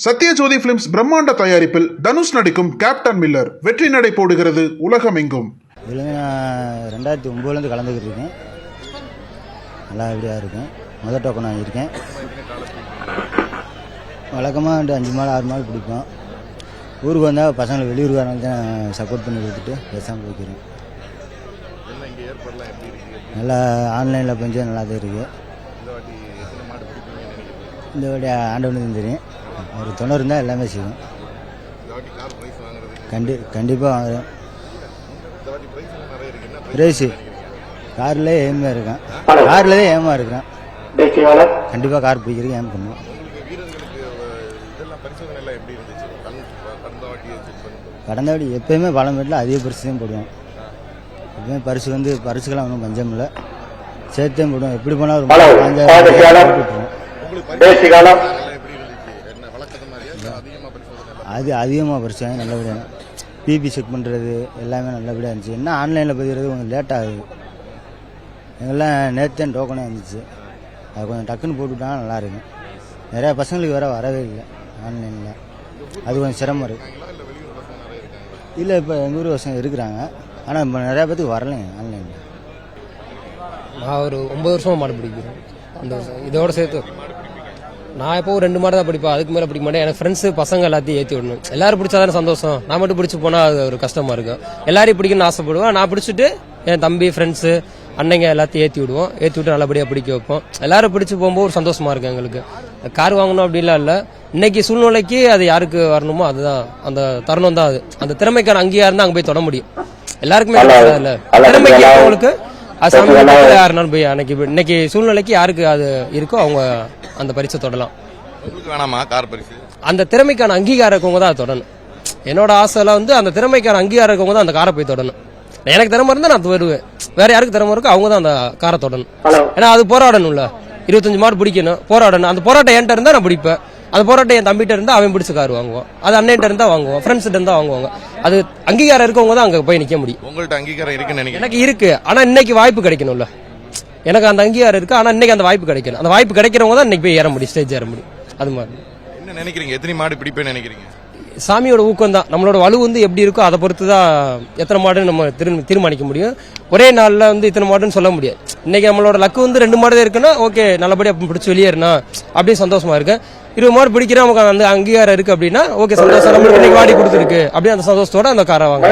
Sathyajothi films பிரம்மாண்ட தயாரிப்பில் தனுஷ் நடிக்கும் கேப்டன் மில்லர் வெற்றி நடை போடுகிறது உலகமெங்கும். இதில் நான் 2009 கலந்துக்கிட்டு இருக்கேன். நல்லா ஐடியா இருக்கேன். முதல் டோக்கன் வாங்கியிருக்கேன். வழக்கமாக 5 மாடு 6 மாடு பிடிப்போம். ஊருக்கு வந்தால் பசங்களுக்கு வெளியூருக்கு வரனால தான் சப்போர்ட் பண்ணி கொடுத்துட்டு பேசாமல் போய்க்கிறேன். நல்லா ஆன்லைனில் கொஞ்சம் நல்லா தான் இருக்குது. இந்த வாட்டி ஆண்டவனுக்கு தெரியும். ஒரு 90 இருந்தால் எல்லாமே செய்யும். கண்டிப்பாக வாங்குறேன். ரேஸு காரில் ஏமாக இருக்கேன். காரில் தான் ஏமாக இருக்கிறேன். கண்டிப்பாக கார் பிடிக்கிறதுக்கு ஏம் பண்ணுவோம். கடந்த வாட்டி எப்போயுமே பாலமேட்டில் அதிக பரிசு தான் போடுவோம். எப்பவுமே பரிசுக்கெல்லாம் ஒன்றும் பஞ்சம் இல்லை. சேர்த்தே போடுவோம். எப்படி போனால் அது அதிகமாக பரிசு வாங்கி நல்லபடியாக பிபி செக் பண்ணுறது எல்லாமே நல்லபடியாக இருந்துச்சு. என்ன ஆன்லைனில் பதிகிறது கொஞ்சம் லேட் ஆகுது. எங்கெல்லாம் நேற்று டோக்கனே வந்துச்சு. அது கொஞ்சம் டக்குன்னு போட்டுவிட்டாங்க நல்லா இருக்கும். நிறையா பசங்களுக்கு வரவே இல்லை ஆன்லைனில். அது கொஞ்சம் சிரமம் இருக்குது. இல்லை இப்போ எங்கள் ஊர் பசங்க இருக்கிறாங்க. ஆனால் இப்போ நிறையா பேத்துக்கு வரலைங்க ஆன்லைனில். நான் ஒரு 9 வருஷமாக மாடு பிடிக்கிறேன். அந்த இதோட சேர்த்து நான் இப்போ 2 மாடு தான் பிடிப்பேன். அதுக்கு மேலே பிடிக்க மாட்டேன். எனக்கு ஃப்ரெண்ட்ஸு பசங்க எல்லாத்தையும் ஏற்றி விடணும். எல்லாரும் பிடிச்சாதானே சந்தோஷம். நான் மட்டும் பிடிச்சி போனால் அது ஒரு கஷ்டமாக இருக்கும். எல்லாரையும் பிடிக்கணும்னு ஆசைப்படுவேன். நான் பிடிச்சிட்டு என் தம்பி ஃப்ரெண்ட்ஸு அன்னைங்க எல்லாத்தையும் ஏற்றி விடுவோம். ஏற்றி விட்டு நல்லபடியாக பிடிக்க வைப்போம். எல்லாரும் பிடிச்சி போகும்போது ஒரு சந்தோஷமாக இருக்கும் எங்களுக்கு. கார் வாங்கணும் அப்படின்லாம் இல்லை. இன்னைக்கு சூழ்நிலைக்கு அது யாருக்கு வரணுமோ அதுதான் அந்த தருணம் தான். அது அந்த திறமைக்கான அங்கீகாரம் தான் அங்கே போய் தொட முடியும். எல்லாருக்குமே இல்லை திறமைக்கு அவங்களுக்கு அது சமயம் யாருனாலும் போய் இன்னைக்கு சூழ்நிலைக்கு யாருக்கு அது இருக்கோ அவங்க அந்த பரிசை தொடலாம். அந்த திறமைக்கான அங்கீகாரம் இருக்கவங்க தான் தொடணும். என்னோட ஆசைலாம் அந்த திறமைக்கான அங்கீகாரம் இருக்கவங்க தான் அந்த காரை போய் தொடணும். எனக்கு திறமை இருந்தா நான் வருவேன். வேற யாருக்கு திறமை இருக்கோ அவங்க தான் அந்த காரை தொடணும். ஏன்னா அது போராடணும்ல. 25 மாடு பிடிக்கணும், போராடணும். அந்த போராட்டம் என்கிட்ட இருந்தா நான் பிடிப்பேன். அந்த போராட்டம் என் தம்பிட்ட இருந்தா அவன் பிடிச்ச கார் வாங்குவான். அது அண்ணன்ட்ட இருந்தா வாங்குவான், ஃப்ரெண்ட்ஸ்கிட்ட இருந்தா வாங்குவாங்க. அது அங்கீகாரம் இருக்கவங்க தான் அங்க போய் நிக்க முடியும். உங்கள்ட்ட அங்கீகாரம் இருக்குன்னு எனக்கு இருக்கு. ஆனா இன்னைக்கு வாய்ப்பு கிடைக்கணும்ல. எனக்கு அந்த அங்கீகாரம் இருக்கு. ஆனா இன்னைக்கு அந்த வாய்ப்பு கிடைக்கணும். அந்த வாய்ப்பு கிடைக்கிறவங்க தான் இன்னைக்கு போய் ஏற முடியும், ஸ்டேஜ் ஏற முடியும். அது மாதிரி என்ன நினைக்கிறீங்க? எத்தனை மாடு பிடிப்பேன்னு நினைக்கிறீங்க? சாமியோட ஊக்கம் தான். நம்மளோட வலு எப்படி இருக்கோ அதை பொறுத்து தான் எத்தனை மாடுன்னு நம்ம தீர்மானிக்க முடியும். ஒரே நாளில் இத்தனை மாடுன்னு சொல்ல முடியாது. இன்னைக்கு நம்மளோட லக்கு 2 மாடு தான் இருக்குன்னா ஓகே நல்லபடியாக பிடிச்சி வெளியேறினா அப்படின்னு சந்தோஷமா இருக்கு. 20 மாடு பிடிக்கிறோம், நமக்கு அந்த அங்கீகாரம் இருக்கு அப்படின்னா ஓகே சந்தோஷம். நம்மளுக்கு இன்னைக்கு வாடி கொடுத்துருக்கு அப்படியே அந்த சந்தோஷத்தோட அந்த காரை வாங்க.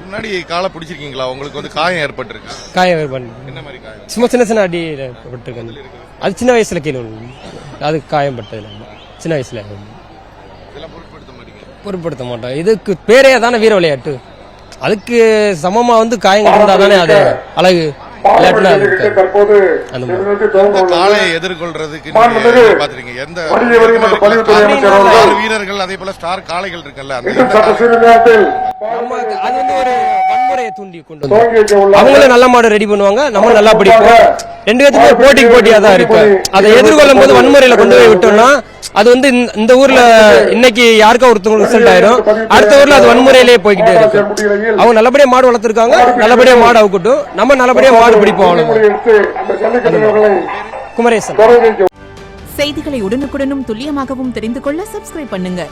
முன்னாடி காலை பிடிச்சிருக்கீங்களா? உங்களுக்கு காயம் ஏற்பட்டிருக்கு? காயம் ஏற்பட்டு என்ன மாதிரி காயம்? சும்மா சின்ன அடி ஏற்பட்டிருக்கு. அது சின்ன வயசுல கீழே அது காயம் பட்டது. சின்ன வயசுல பொருட்படுத்த மாட்டோம். இதுக்கு பேரே தானே வீர விளையாட்டு. அதுக்கு சமமா காயங்கள் இருந்தா தானே அது அழகு. எதிர்கொள்றதுக்கு எந்த வீரர்கள் அதே போல ஸ்டார் காளைகள் இருக்குல்ல, அது ஒரு வன்முறையை தூண்டி கொண்டு அவங்களே நல்ல மாடு ரெடி பண்ணுவாங்க, நம்ம நல்லா பிடிப்போம். 2 பேத்துக்கும் போட்டியா தான் இருக்கு. அதை எதிர்கொள்ளும் போது வன்முறையில கொண்டு போய் விட்டோம்னா அது இந்த ஊர்ல இன்னைக்கு யாருக்கா ஒருத்தவங்களுக்கு ரிசல்ட் ஆயிரும். அடுத்த ஊர்ல அது வன்முறையிலேயே போய்கிட்டே இருக்கு. அவங்க நல்லபடியா மாடு வளர்த்திருக்காங்க, நல்லபடியா மாடு அவுக்கட்டும், நம்ம நல்லபடியா மாடு பிடிப்போம். குமரேசன். செய்திகளை உடனுக்குடனும் துல்லியமாகவும் தெரிந்து கொள்ள சப்ஸ்கிரைப் பண்ணுங்க.